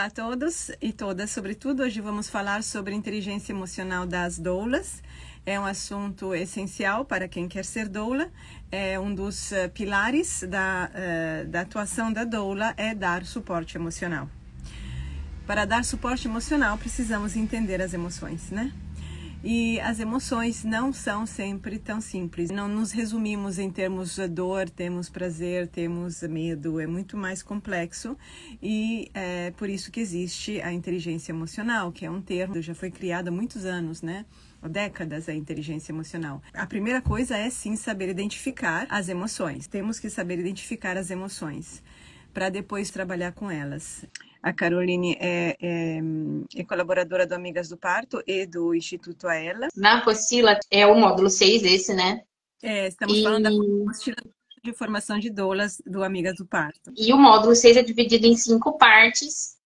Olá a todos e todas, sobretudo. Hoje vamos falar sobre inteligência emocional das doulas. É um assunto essencial para quem quer ser doula. É um dos pilares da atuação da doula é dar suporte emocional. Para dar suporte emocional, precisamos entender as emoções, né? E as emoções não são sempre tão simples. Não nos resumimos em termos dor, temos prazer, temos medo. É muito mais complexo e é por isso que existe a inteligência emocional, que é um termo que já foi criado há muitos anos, né? Há décadas a inteligência emocional. A primeira coisa é sim saber identificar as emoções. Temos que saber identificar as emoções para depois trabalhar com elas. A Caroline é colaboradora do Amigas do Parto e do Instituto AELA. Na apostila é o módulo 6 esse, né? Estamos falando da apostila de formação de doulas do Amigas do Parto. E o módulo 6 é dividido em 5 partes.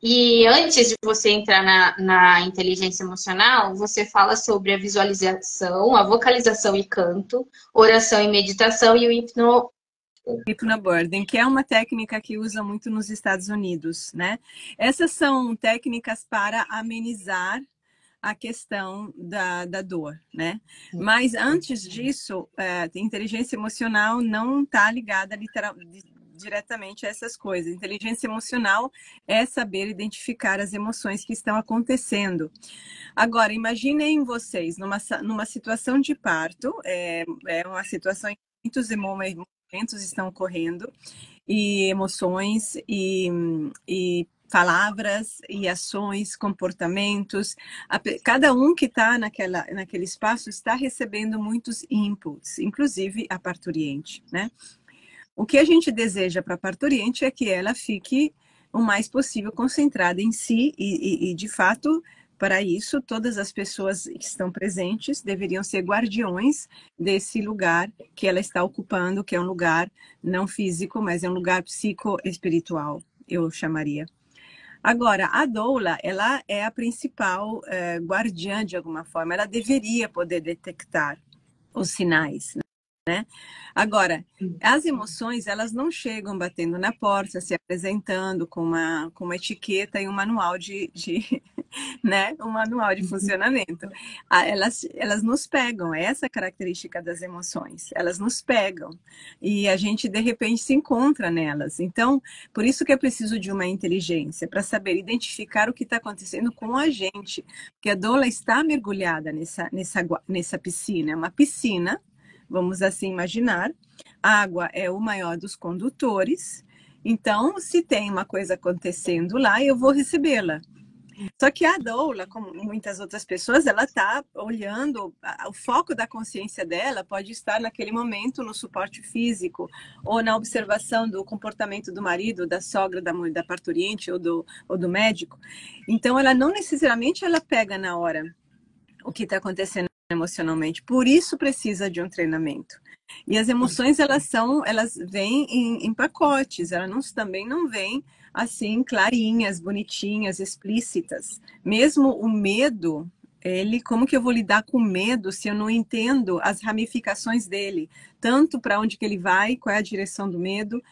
E antes de você entrar na inteligência emocional, você fala sobre a visualização, a vocalização e canto, oração e meditação e o Hypnobirthing, que é uma técnica que usa muito nos Estados Unidos, né? Essas são técnicas para amenizar a questão da dor, né? Mas antes disso, a inteligência emocional não está ligada diretamente a essas coisas. Inteligência emocional é saber identificar as emoções que estão acontecendo. Agora, imaginem vocês numa situação de parto, é uma situação em que muitos momentos estão ocorrendo, e emoções, e palavras, e ações, comportamentos. Cada um que está naquele espaço está recebendo muitos inputs, inclusive a parturiente, né? O que a gente deseja para a parturiente é que ela fique o mais possível concentrada em si e de fato, para isso, todas as pessoas que estão presentes deveriam ser guardiões desse lugar que ela está ocupando, que é um lugar não físico, mas é um lugar psicoespiritual, eu chamaria. Agora, a doula, ela é a principal guardiã de alguma forma, ela deveria poder detectar os sinais, né? Agora, as emoções, elas não chegam batendo na porta, se apresentando com uma etiqueta e um manual né? Um manual de funcionamento. Elas nos pegam, é essa a característica das emoções. Elas nos pegam e a gente, de repente, se encontra nelas. Então, por isso que é preciso de uma inteligência, para saber identificar o que está acontecendo com a gente. Porque a doula está mergulhada nessa piscina. É uma piscina, vamos assim imaginar. A água é o maior dos condutores. Então, se tem uma coisa acontecendo lá, eu vou recebê-la. Só que a doula, como muitas outras pessoas, ela está olhando, o foco da consciência dela pode estar naquele momento no suporte físico ou na observação do comportamento do marido, da sogra, da parturiente ou do médico. Então, ela não necessariamente ela pega na hora o que está acontecendo emocionalmente. Por isso precisa de um treinamento. E as emoções, elas vêm em pacotes, também não vêm assim, clarinhas, bonitinhas, explícitas. Mesmo o medo, como que eu vou lidar com o medo se eu não entendo as ramificações dele? Tanto para onde que ele vai, qual é a direção do medo,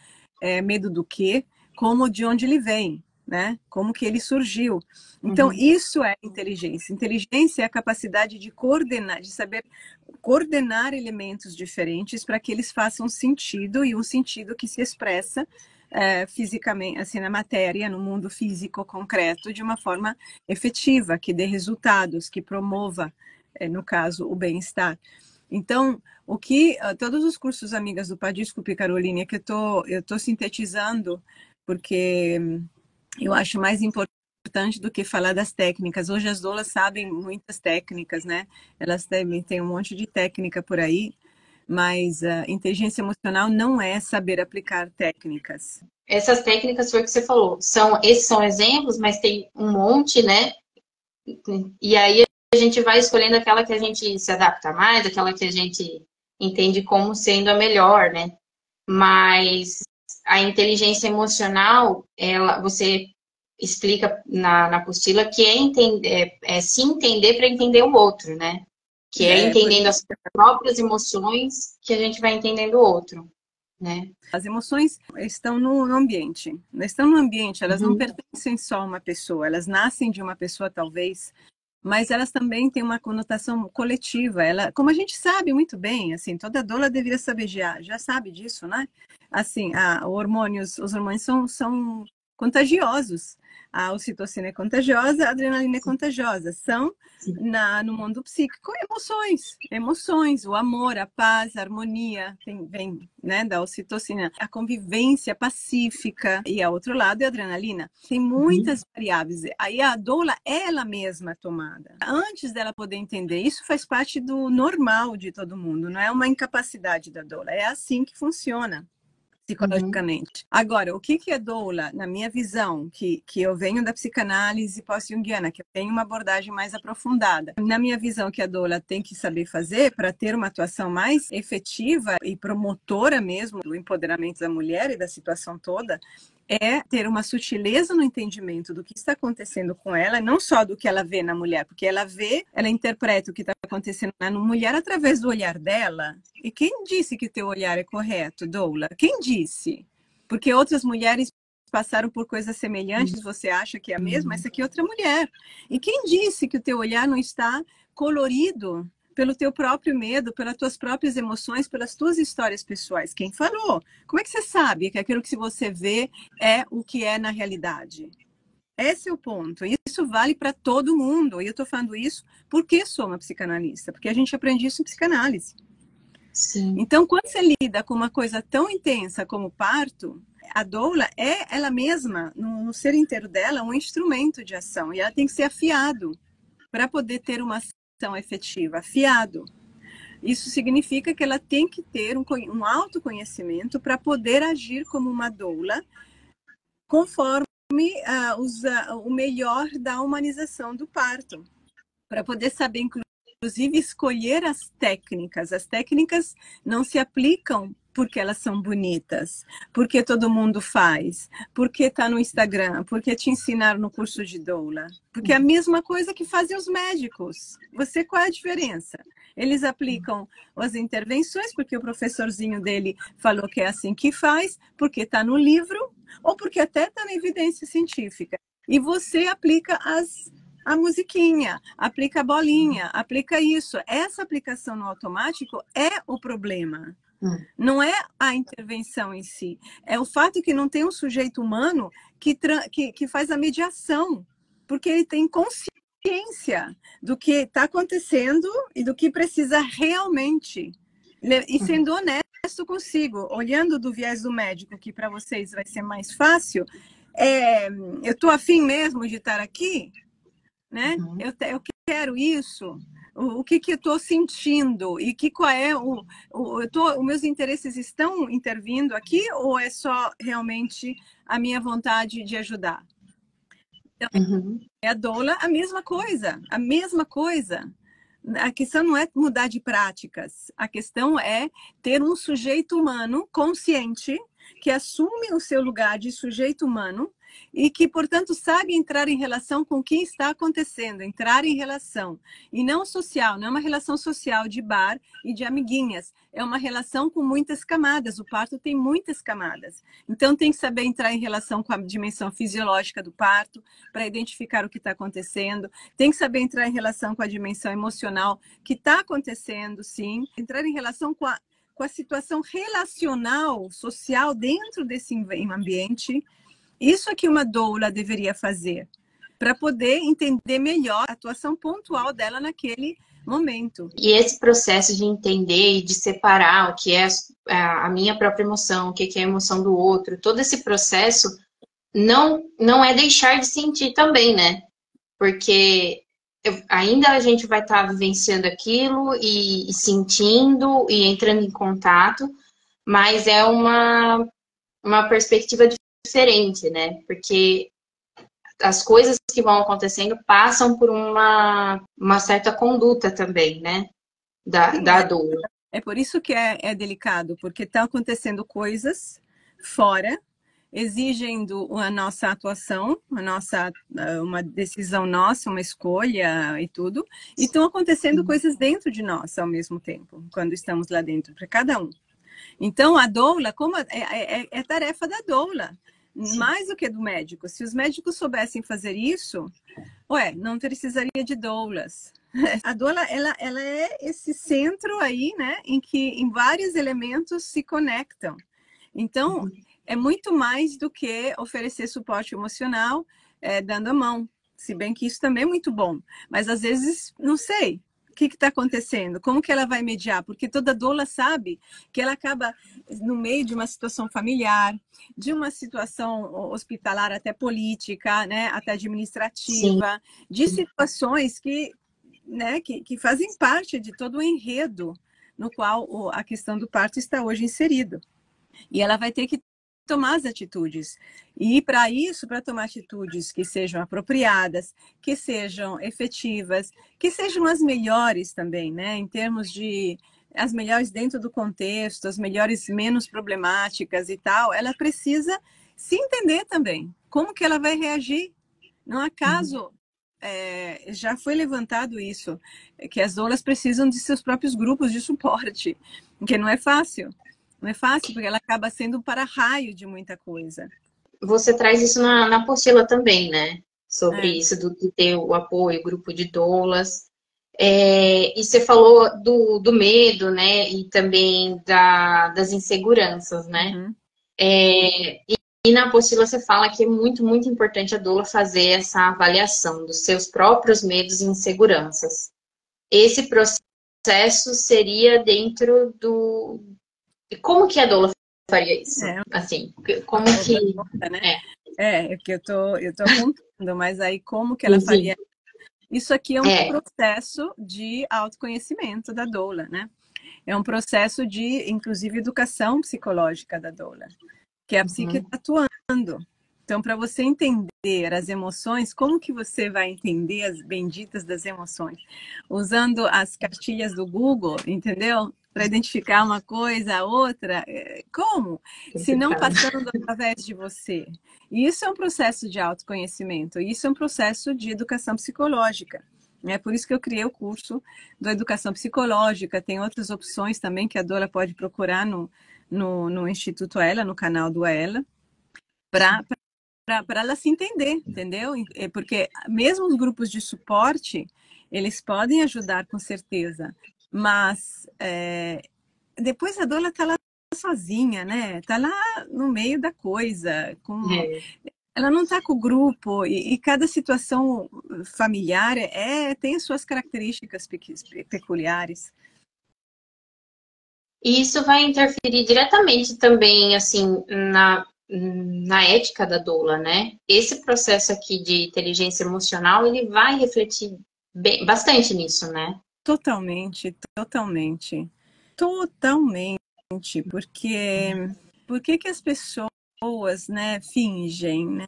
medo do quê, como de onde ele vem, né? Como que ele surgiu. Então, isso é inteligência. Inteligência é a capacidade de coordenar, de saber coordenar elementos diferentes para que eles façam sentido, e um sentido que se expressa fisicamente, assim, na matéria, no mundo físico concreto, de uma forma efetiva, que dê resultados, que promova, no caso, o bem-estar. Então, todos os cursos Amigas do Pai, desculpe, Caroline, é que eu tô sintetizando, porque eu acho mais importante do que falar das técnicas. Hoje as doulas sabem muitas técnicas, né? Elas têm um monte de técnica por aí, mas a inteligência emocional não é saber aplicar técnicas. Essas técnicas foi o que você falou. Esses são exemplos, mas tem um monte, né? E aí a gente vai escolhendo aquela que a gente se adapta mais, aquela que a gente entende como sendo a melhor, né? Mas a inteligência emocional, você explica na apostila que é se entender para entender o outro, né? Que é entendendo as próprias emoções que a gente vai entendendo o outro. né? As emoções estão no ambiente. Estão no ambiente, elas não pertencem só a uma pessoa. Elas nascem de uma pessoa, talvez, mas elas também têm uma conotação coletiva. Ela, como a gente sabe muito bem, assim, toda doula deveria saber, já sabe disso, né? Assim, os hormônios são contagiosos. A ocitocina é contagiosa, a adrenalina é contagiosa. São, no mundo psíquico, emoções, o amor, a paz, a harmonia, vem, né, da ocitocina. A convivência pacífica, e ao outro lado é a adrenalina. Tem muitas variáveis. Aí a doula é ela mesma tomada. Antes dela poder entender, isso faz parte do normal de todo mundo, não é uma incapacidade da doula, é assim que funciona psicologicamente. Agora, o que é doula, na minha visão, que eu venho da psicanálise pós-junguiana, que eu tenho uma abordagem mais aprofundada. Na minha visão, que a doula tem que saber fazer para ter uma atuação mais efetiva e promotora mesmo do empoderamento da mulher e da situação toda, é ter uma sutileza no entendimento do que está acontecendo com ela, não só do que ela vê na mulher, porque ela interpreta o que está acontecendo na mulher através do olhar dela. E quem disse que teu olhar é correto, doula? Quem disse? Porque outras mulheres passaram por coisas semelhantes, você acha que é a mesma? Essa aqui é outra mulher. E quem disse que o teu olhar não está colorido pelo teu próprio medo, pelas tuas próprias emoções, pelas tuas histórias pessoais? Quem falou? Como é que você sabe que aquilo que você vê é o que é na realidade? Esse é o ponto. Isso vale para todo mundo. E eu estou falando isso porque sou uma psicanalista, porque a gente aprende isso em psicanálise. Sim. Então, quando você lida com uma coisa tão intensa como o parto, a doula é ela mesma, no ser inteiro dela, um instrumento de ação. E ela tem que ser afiado para poder ter uma ação efetiva, afiado. Isso significa que ela tem que ter um autoconhecimento para poder agir como uma doula, conforme o melhor da humanização do parto, para poder saber, inclusive, escolher as técnicas. As técnicas não se aplicam porque elas são bonitas, porque todo mundo faz, porque está no Instagram, porque te ensinaram no curso de doula. Porque é a mesma coisa que fazem os médicos. Qual é a diferença? Eles aplicam as intervenções porque o professorzinho dele falou que é assim que faz, porque está no livro, ou porque até está na evidência científica. E você aplica a musiquinha, aplica a bolinha, aplica isso. Essa aplicação no automático é o problema. Não é a intervenção em si. É o fato que não tem um sujeito humano que faz a mediação, porque ele tem consciência do que está acontecendo e do que precisa realmente. E sendo honesto consigo, olhando do viés do médico, que para vocês vai ser mais fácil, eu estou afim mesmo de estar aqui, né? Eu quero isso. O que eu estou sentindo e qual é os meus interesses estão intervindo aqui ou é só realmente a minha vontade de ajudar? Então, é a doula a mesma coisa, a mesma coisa. A questão não é mudar de práticas, a questão é ter um sujeito humano consciente que assume o seu lugar de sujeito humano e que, portanto, sabe entrar em relação com o que está acontecendo, entrar em relação. E não social, não é uma relação social de bar e de amiguinhas, é uma relação com muitas camadas. O parto tem muitas camadas. Então, tem que saber entrar em relação com a dimensão fisiológica do parto, para identificar o que está acontecendo. Tem que saber entrar em relação com a dimensão emocional que está acontecendo, sim. Entrar em relação com a situação relacional, social dentro desse ambiente. Isso é que uma doula deveria fazer, para poder entender melhor a atuação pontual dela naquele momento. E esse processo de entender e de separar o que é a minha própria emoção, o que é a emoção do outro, todo esse processo não é deixar de sentir também, né? Porque ainda a gente vai estar vivenciando aquilo e sentindo e entrando em contato, mas é uma perspectiva diferente, né? Porque as coisas que vão acontecendo passam por uma certa conduta também, né? Da doula. É por isso que é delicado, porque estão acontecendo coisas fora, exigindo a nossa atuação, uma decisão nossa, uma escolha e tudo, e estão acontecendo coisas dentro de nós ao mesmo tempo, quando estamos lá dentro, para cada um. Então, a doula, como é tarefa da doula, mais do que do médico. Se os médicos soubessem fazer isso, não precisaria de doulas. A doula, ela é esse centro aí, né, em vários elementos se conectam. Então, é muito mais do que oferecer suporte emocional, dando a mão. Se bem que isso também é muito bom. Mas, às vezes, não sei o que está acontecendo, como que ela vai mediar, porque toda doula sabe que ela acaba no meio de uma situação familiar, de uma situação hospitalar até política, né, até administrativa, Sim. de situações né, que fazem parte de todo o enredo no qual a questão do parto está hoje inserido. E ela vai ter que tomar as atitudes. E para isso, para tomar atitudes que sejam apropriadas, que sejam efetivas, que sejam as melhores também, né? Em termos de as melhores dentro do contexto, as melhores menos problemáticas e tal, ela precisa se entender também. Como que ela vai reagir? Não há caso, já foi levantado isso, que as doulas precisam de seus próprios grupos de suporte, que não é fácil. Não é fácil, porque ela acaba sendo um para-raio de muita coisa. Você traz isso na apostila também, né? Sobre É. isso, de ter o apoio, grupo de doulas. E você falou do medo, né? E também das inseguranças, né? Uhum. E na apostila você fala que é muito, muito importante a doula fazer essa avaliação dos seus próprios medos e inseguranças. Esse processo seria dentro do... Como que a doula faria isso? É Assim, uma como boa que... pergunta, né? É, É que eu tô apontando, mas aí como que ela enfim, faria? Isso aqui é um é. processo de autoconhecimento da doula, né? É um processo de, inclusive, educação psicológica da doula, que é a psique Uhum. atuando. Então, para você entender as emoções, como que você vai entender as benditas das emoções? Usando as cartilhas do Google, entendeu? Para identificar uma coisa, a outra. Como? Se não Complicado. passando através de você. E isso é um processo de autoconhecimento, isso é um processo de educação psicológica. É por isso que eu criei o curso da educação psicológica. Tem outras opções também que a Dora pode procurar no Instituto Ela, no canal do Ela, para ela se entender, entendeu? Porque mesmo os grupos de suporte, eles podem ajudar com certeza, mas depois a dona está lá sozinha, né? Está lá no meio da coisa, É. ela não está com o grupo, e cada situação familiar tem as suas características peculiares. E isso vai interferir diretamente também, assim, na ética da doula, né? Esse processo aqui de inteligência emocional, ele vai refletir bastante nisso, né? Totalmente, totalmente. Totalmente, porque por que que as pessoas, né, fingem,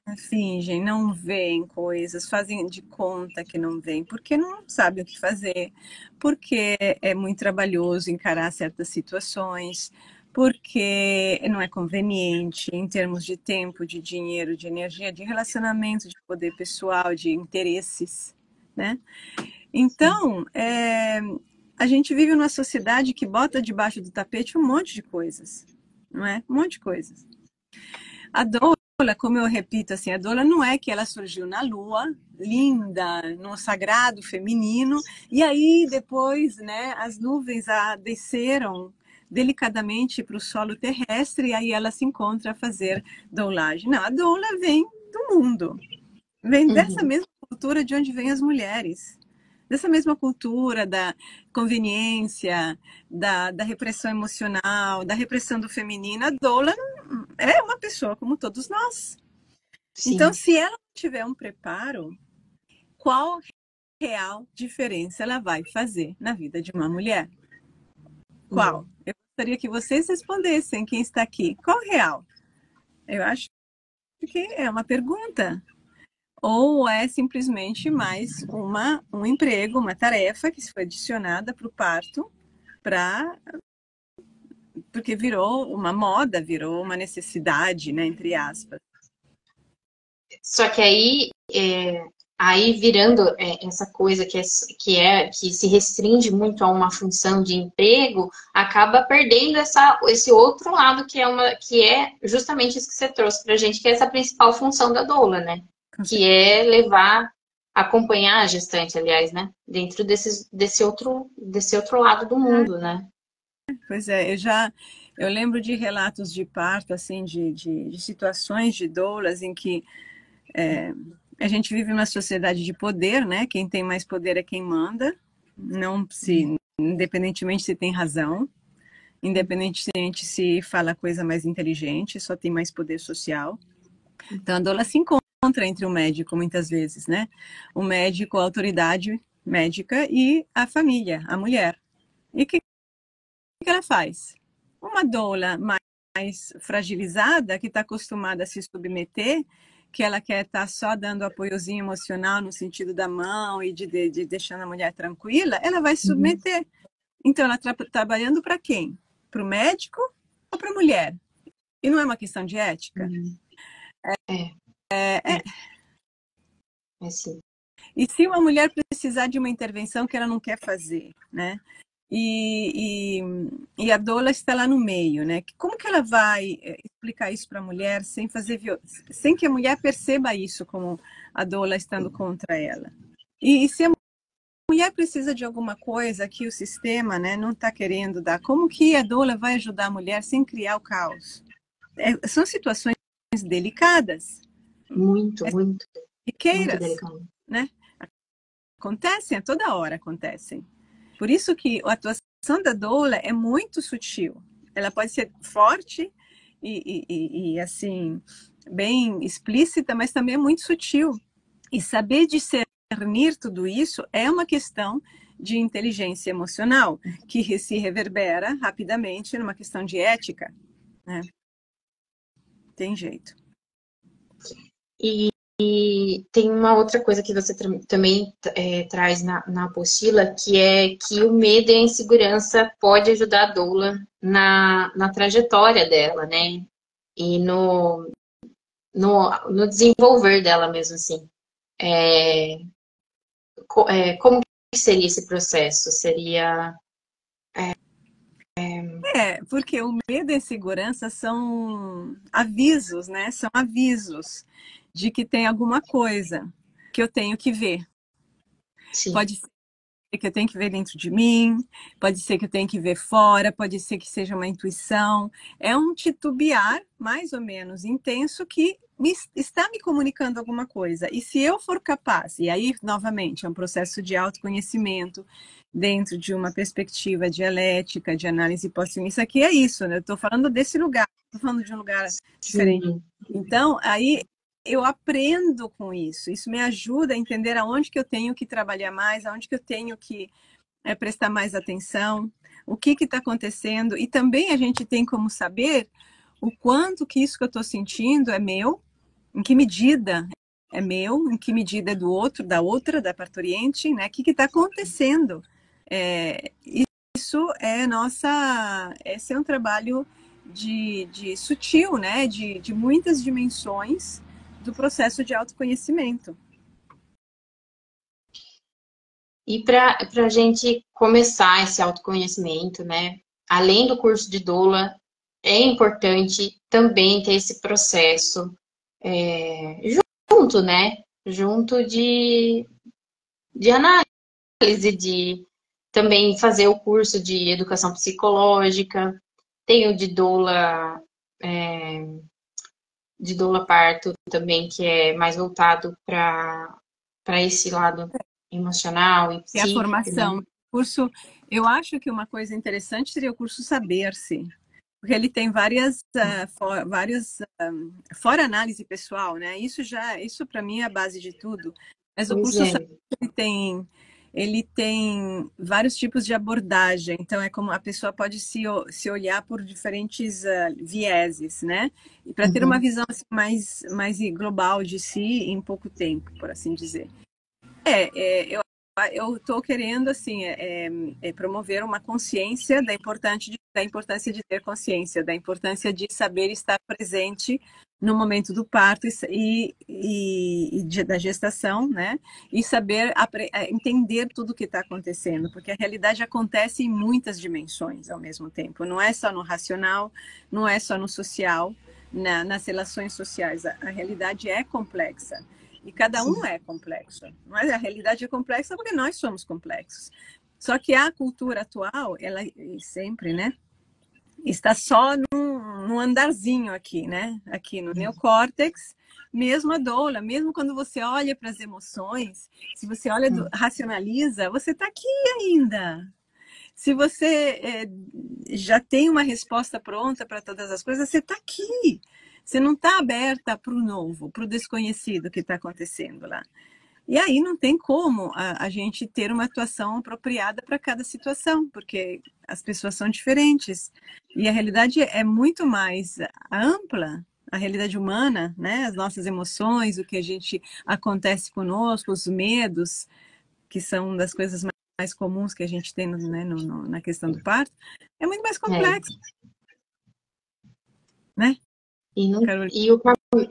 não veem coisas, fazem de conta que não veem, porque não sabem o que fazer, porque é muito trabalhoso encarar certas situações, porque não é conveniente em termos de tempo, de dinheiro, de energia, de relacionamento, de poder pessoal, de interesses, né? Então, a gente vive numa sociedade que bota debaixo do tapete um monte de coisas, não é? Um monte de coisas. A doula, como eu repito assim, a doula não é que ela surgiu na lua, linda, no sagrado feminino, e aí depois, né, as nuvens desceram delicadamente para o solo terrestre e aí ela se encontra a fazer doulagem. Não, a doula vem do mundo, vem dessa Uhum. mesma cultura de onde vêm as mulheres, dessa mesma cultura da conveniência, da repressão emocional, da repressão do feminino. A doula é uma pessoa como todos nós. Então, Sim. se ela não tiver um preparo, qual real diferença ela vai fazer na vida de uma mulher? Uhum. Qual? Eu gostaria que vocês respondessem, quem está aqui. Qual real? Eu acho que é uma pergunta. Ou é simplesmente mais um emprego, uma tarefa que foi adicionada para o parto, porque virou uma moda, virou uma necessidade, né, entre aspas. Só que aí aí virando essa coisa que se restringe muito a uma função de emprego, acaba perdendo esse outro lado que é justamente isso que você trouxe para a gente, que é essa principal função da doula, né? Que é levar, acompanhar a gestante, aliás, né? Dentro desse outro lado do mundo, né? Pois é, eu lembro de relatos de parto, assim, de situações de doulas em que a gente vive uma sociedade de poder, né? Quem tem mais poder é quem manda, não se, independentemente se tem razão, independentemente se fala coisa mais inteligente, só tem mais poder social. Então a doula se encontra entre o médico muitas vezes, né? O médico, a autoridade médica e a família, a mulher. E o que ela faz? Uma doula mais fragilizada, que está acostumada a se submeter, que ela quer estar só dando apoiozinho emocional no sentido da mão e de deixando a mulher tranquila, ela vai se submeter. Então, ela está trabalhando para quem? Para o médico ou para a mulher? E não é uma questão de ética? É assim. E se uma mulher precisar de uma intervenção que ela não quer fazer, né? E a doula está lá no meio, né? Como que ela vai explicar isso para a mulher sem que a mulher perceba isso como a doula estando contra ela? E se a mulher precisa de alguma coisa que o sistema, né, não está querendo dar, como que a doula vai ajudar a mulher sem criar o caos? São situações delicadas, Muito, muito, muito riqueiras, delicado. né? Acontecem, a toda hora acontecem. Por isso que a atuação da doula é muito sutil. Ela pode ser forte e assim, bem explícita, mas também é muito sutil. E saber discernir tudo isso é uma questão de inteligência emocional, que se reverbera rapidamente numa questão de ética, né? Tem jeito. E tem uma outra coisa que você também traz na apostila, que é que o medo e a insegurança pode ajudar a doula na trajetória dela, né? E no desenvolver dela mesmo, assim. Como que seria esse processo? Seria... Porque o medo e a insegurança são avisos, né? São avisos de que tem alguma coisa que eu tenho que ver. Sim. Pode ser que eu tenho que ver dentro de mim, pode ser que eu tenho que ver fora, pode ser que seja uma intuição. É um titubear mais ou menos intenso que está me comunicando alguma coisa. E se eu for capaz, e aí, novamente, é um processo de autoconhecimento dentro de uma perspectiva dialética, de análise pós-cognitiva. Isso aqui é isso, né? Eu estou falando desse lugar, estou falando de um lugar diferente. Sim. Então, aí eu aprendo com isso. Isso me ajuda a entender aonde que eu tenho que trabalhar mais, aonde que eu tenho que prestar mais atenção, o que está acontecendo. E também a gente tem como saber o quanto que isso que eu estou sentindo é meu, em que medida é meu, em que medida é do outro, da outra, da parturiente, né? O que está acontecendo? Isso é esse é um trabalho de sutil, né? De muitas dimensões do processo de autoconhecimento. E para a gente começar esse autoconhecimento, né? Além do curso de doula, é importante também ter esse processo junto, né? Junto de análise, de também fazer o curso de educação psicológica, tem o de doula parto também, que é mais voltado para esse lado emocional e É a psíquico, né? formação. Curso, eu acho que uma coisa interessante seria o curso Saber-se, porque ele tem fora análise pessoal, né? Isso para mim é a base de tudo. Mas o Pois curso é. ele tem vários tipos de abordagem. Então é como a pessoa pode se olhar por diferentes vieses, né? E para ter uma visão assim, mais global de si em pouco tempo, por assim dizer. Eu estou querendo assim promover uma consciência da importância de ter consciência, da importância de saber estar presente no momento do parto da gestação, né? E saber entender tudo o que está acontecendo, porque a realidade acontece em muitas dimensões ao mesmo tempo. Não é só no racional, não é só no social, nas relações sociais. A realidade é complexa. E cada um é complexo. Mas a realidade é complexa porque nós somos complexos. Só que a cultura atual, ela sempre, né? Está só num andarzinho aqui, né? Aqui no neocórtex, mesmo a doula, mesmo quando você olha para as emoções, se você olha, racionaliza, você está aqui ainda. Se você já tem uma resposta pronta para todas as coisas, você está aqui. Você não está aberta para o novo, para o desconhecido que está acontecendo lá. E aí não tem como a gente ter uma atuação apropriada para cada situação, porque as pessoas são diferentes. E a realidade é muito mais ampla, a realidade humana, né? As nossas emoções, o que a gente acontece conosco, os medos, que são das coisas mais comuns que a gente tem, né, na questão do parto, é muito mais complexo, né? E, não,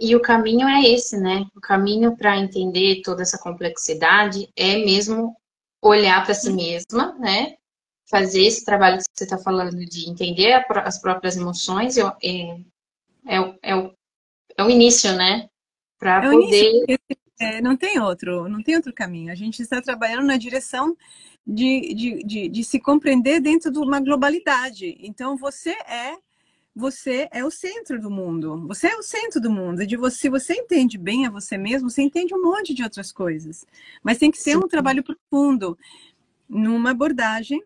e o caminho é esse, né? O caminho para entender toda essa complexidade é mesmo olhar para si mesma, né? Fazer esse trabalho que você está falando de entender as próprias emoções é o início, né? Para É o início, poder. não tem outro caminho. A gente está trabalhando na direção de se compreender dentro de uma globalidade. Então, você é o centro do mundo. Você é o centro do mundo. Se você entende bem a você mesmo, você entende um monte de outras coisas. Mas tem que ser um trabalho profundo, numa abordagem.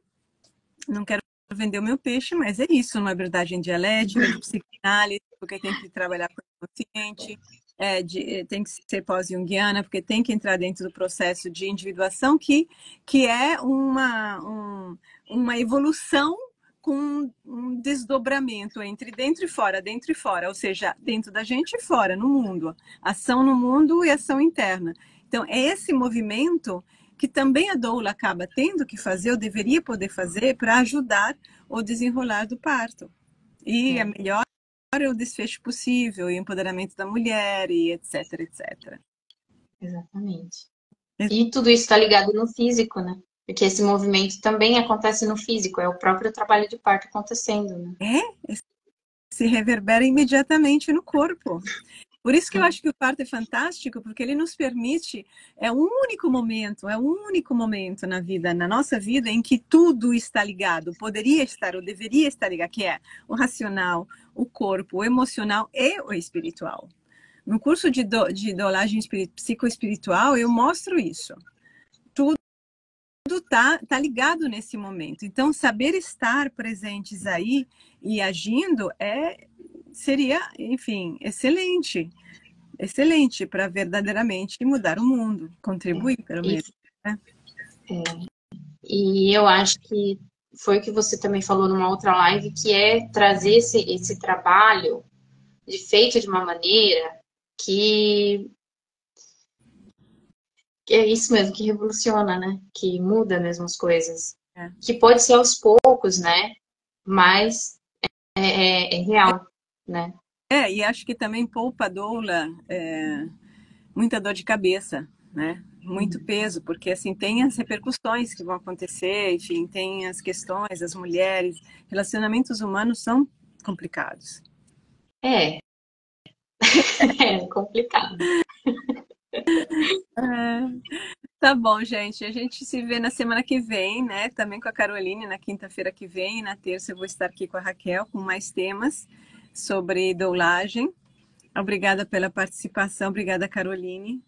Não quero vender o meu peixe, mas é isso, uma abordagem dialética, de psicanálise, porque tem que trabalhar com o consciente, tem que ser pós-junguiana, porque tem que entrar dentro do processo de individuação, que é uma evolução com um desdobramento entre dentro e fora, ou seja, dentro da gente e fora, no mundo. Ação no mundo e ação interna. Então, é esse movimento que também a doula acaba tendo que fazer, ou deveria poder fazer, para ajudar o desenrolar do parto. E é melhor o desfecho possível, o empoderamento da mulher, e etc, etc. Exatamente. E tudo isso está ligado no físico, né? Porque esse movimento também acontece no físico, é o próprio trabalho de parto acontecendo, né? Se reverbera imediatamente no corpo. Por isso que eu acho que o parto é fantástico, porque ele nos permite, é um único momento na vida, na nossa vida, em que tudo está ligado, poderia estar ou deveria estar ligado, que é o racional, o corpo, o emocional e o espiritual. No curso de doulagem psicoespiritual, eu mostro isso. Tudo tá ligado nesse momento. Então, saber estar presentes aí e agindo seria, enfim, excelente. Excelente para verdadeiramente mudar o mundo, contribuir, pelo menos. Né? E eu acho que foi o que você também falou numa outra live, que é trazer esse trabalho feito de uma maneira que é isso mesmo, que revoluciona, né? Que muda mesmo as coisas. Que pode ser aos poucos, né? Mas é real, né? E acho que também poupa a doula muita dor de cabeça, né? Muito peso, porque assim tem as repercussões que vão acontecer, enfim, tem as questões, as mulheres, relacionamentos humanos são complicados. É complicado. Tá bom, gente. A gente se vê na semana que vem, né? Também com a Caroline, na quinta-feira que vem. E na terça eu vou estar aqui com a Raquel com mais temas sobre doulagem. Obrigada pela participação. Obrigada, Caroline.